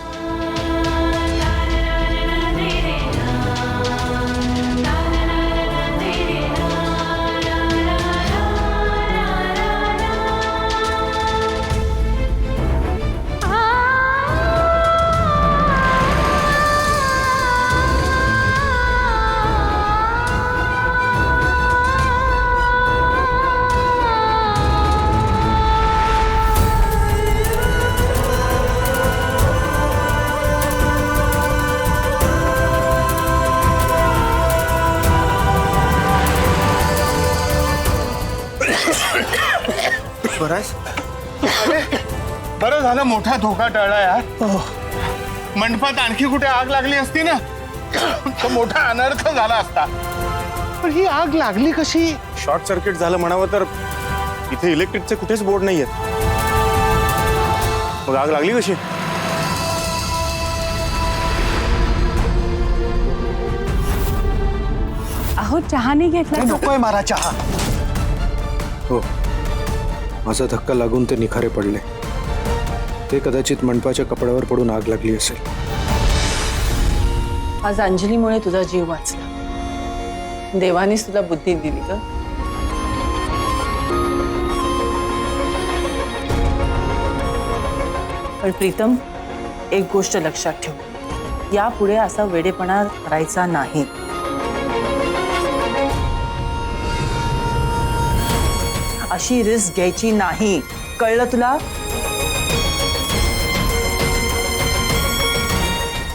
बरंच बरं झालं, मोठा धोका टळला यार. मंडपात आणखी कुठे आग लागली असती ना तर मोठा अनर्थ झाला असता. पण ही आग लागली कशी? शॉर्ट सर्किट झालं म्हणावं तर इथे इलेक्ट्रिकचे कुठेच बोर्ड नाही आहेत. मग आग लागली कशी? अहो चहा नाही घेतला. नकोय मला चहा. हो, माझा धक्का लागून ते निखारे पडले. ते कदाचित मंडपाच्या कपड्यावर पडून आग लागली असेल. आज अंजलीमुळे तुझा जीव वाचला. देवानेच तुला बुद्धी दिली ग. पण प्रीतम, एक गोष्ट लक्षात ठेव, यापुढे असा वेडेपणा करायचा नाही. अशी रिस्क घ्यायची नाही, कळलं तुला?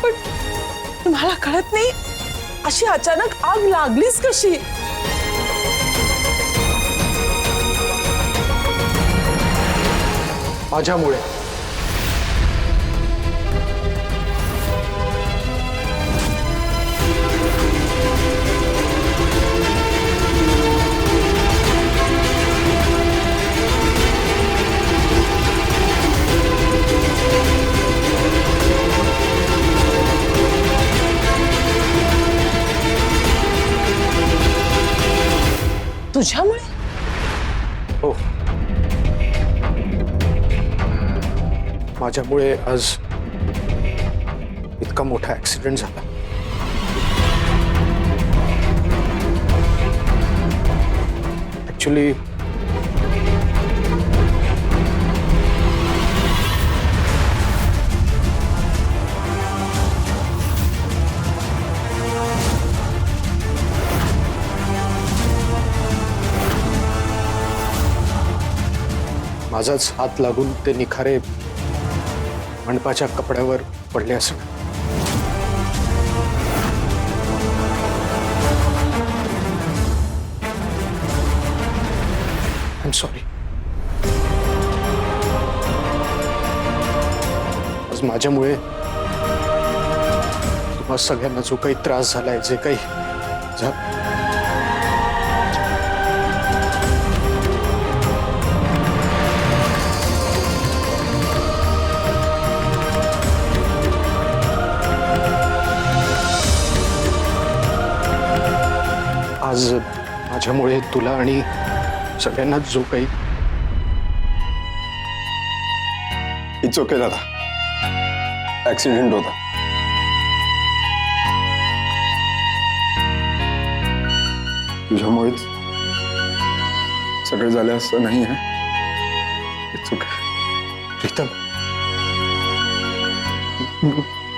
पण तुम्हाला कळत नाही अशी अचानक आग लागलीच कशी? माझ्यामुळे. तुझ्यामुळे? हो, माझ्यामुळे आज इतका मोठा ऍक्सिडेंट झाला. ऍक्च्युली माझाच हात लागून ते निखारे मंडपाच्या कपड्यावर पडले असं. I am sorry. आज माझ्यामुळे तुम्हा सगळ्यांना जो काही त्रास झालाय, जे काही आज माझ्यामुळे तुला आणि सगळ्यांना जो काही. इट्स ओके दादा, ऍक्सिडेंट होता. तुझ्यामुळेच सगळं झालं असं नाही आहे. It's okay. प्रीतम,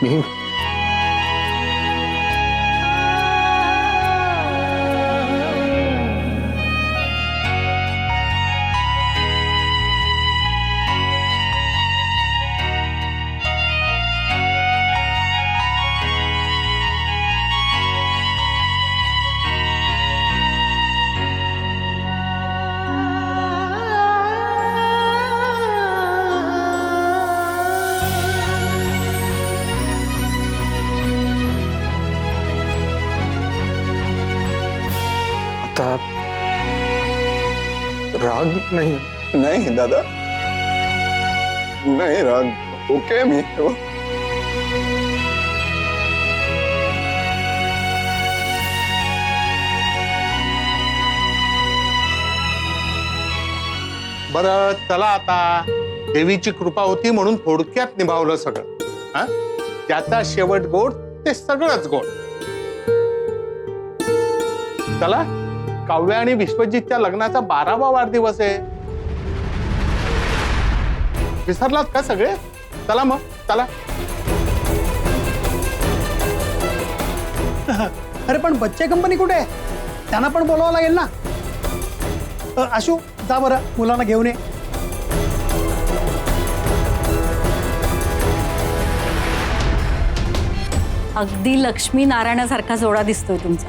मी राग नाही. नाही दादा, नाही राग. ओके मी. बरं चला आता, देवीची कृपा होती म्हणून थोडक्यात निभावलं सगळं. हा, ज्याचा शेवट गोड ते सगळंच गोड. चला, काव्य आणि विश्वजितच्या लग्नाचा 12वा वाढदिवस आहे. विसरलात का सगळे? चला मग, चला. अरे पण बच्चे कंपनी कुठे आहे? त्यांना पण बोलावं लागेल ना. आशू, जा बरं मुलांना घेऊन ये. अगदी लक्ष्मी नारायणासारखा जोडा दिसतोय तुमचा.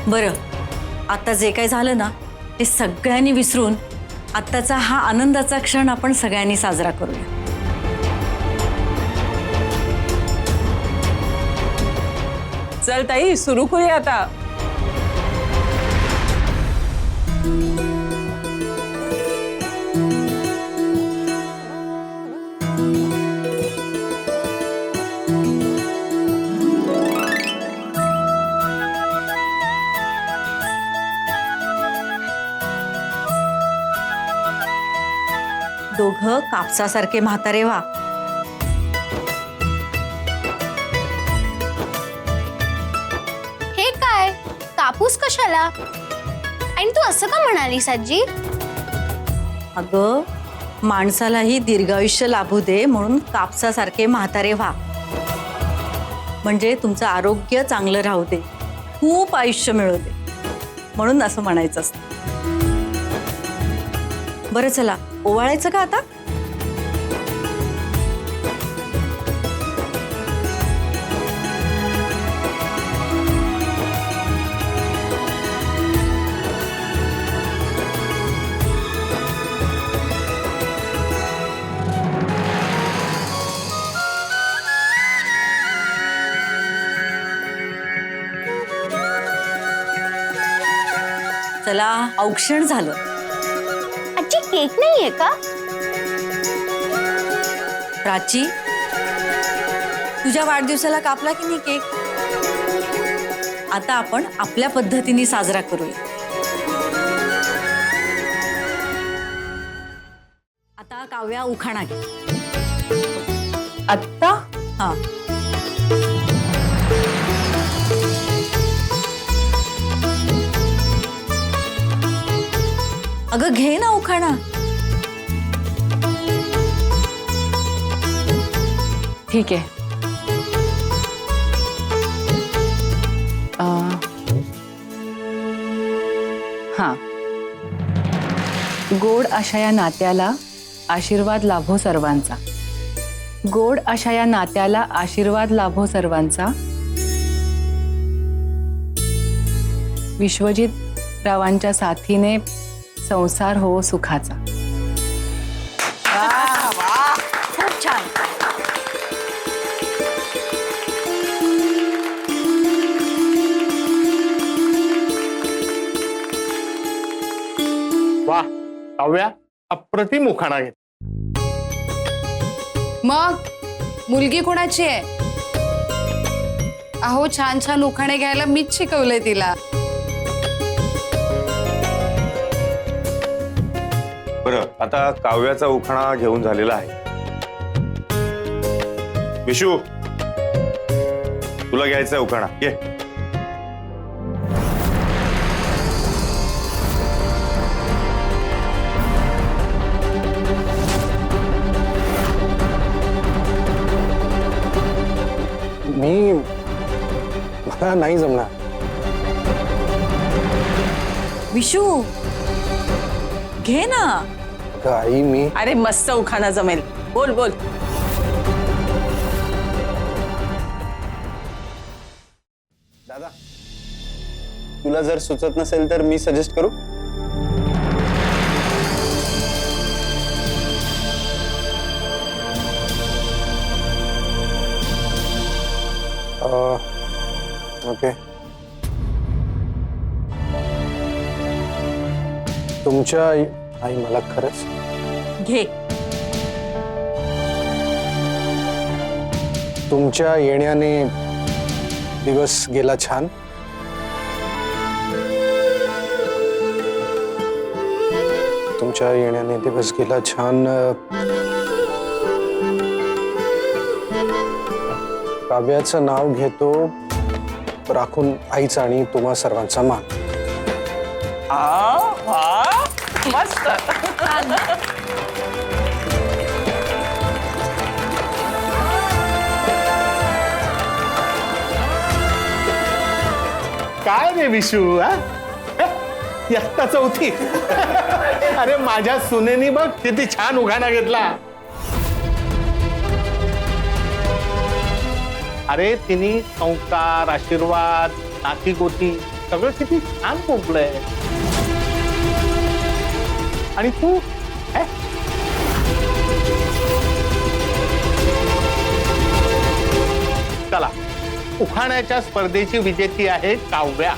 बरं, आता जे काही झालं ना ते सगळ्यांनी विसरून आत्ताचा हा आनंदाचा क्षण आपण सगळ्यांनी साजरा करूया. चल ताई सुरू करूया आता. दोघं कापसासारखे म्हातारे व्हा. हे काय कापूस कशाला? आणि तू असं का म्हणालीस आजी? अगं माणसालाही दीर्घायुष्य लाभू दे म्हणून कापसासारखे म्हातारे व्हा. म्हणजे तुमचं आरोग्य चांगलं राहू दे, खूप आयुष्य मिळू दे म्हणून असं म्हणायचं असतं. बरं चला ओवाळायचं का आता? चला औक्षण झालं. आजी केक नाहीये का? प्राची तुझ्या वाढदिवसाला कापला की नाही केक? आता आपण आपल्या पद्धतीने साजरा करूया. आता काव्या उखाणा घे. आत्ता हा अगं घे ना उखाणा. ठीक आहे. हां. गोड अशा या नात्याला आशीर्वाद लाभो सर्वांचा. गोड अशा या नात्याला आशीर्वाद लाभो सर्वांचा. विश्वजित रावांच्या साथीने संसार हो सुखाचा. खूप छान. वा काव्या अप्रतिम उखाणा घेत. मग मुलगी कोणाची आहे? अहो छान छान उखाणे घ्यायला मीच शिकवलंय तिला. बरं आता काव्याचा उखाणा घेऊन झालेला आहे. विशू तुला घ्यायचा उखाणा ये. मला नाही जमणार. विशू घे ना. आई मी अरे मस्त उखाणा जमेल. बोल बोल. दादा तुला जर सुचत नसेल तर मी सजेस्ट करू. ओके तुमच्या आई मला खरंच घे. तुमच्या येण्याने दिवस गेला छान. तुमच्या येण्याने दिवस गेला छान. काव्याचं नाव घेतो राखून आईचा आणि तुम्हा सर्वांचा मान. मस्त. काय रे विशू हा? इयत्ता चौथी. अरे माझ्या सुनेनी बघ किती छान उखाणा घेतला. अरे तिने संस्कार आशीर्वाद नाती गोती सगळं किती छान पोचलंय. आणि तू हे? चला, उखाण्याच्या स्पर्धेची विजेती आहे काव्या.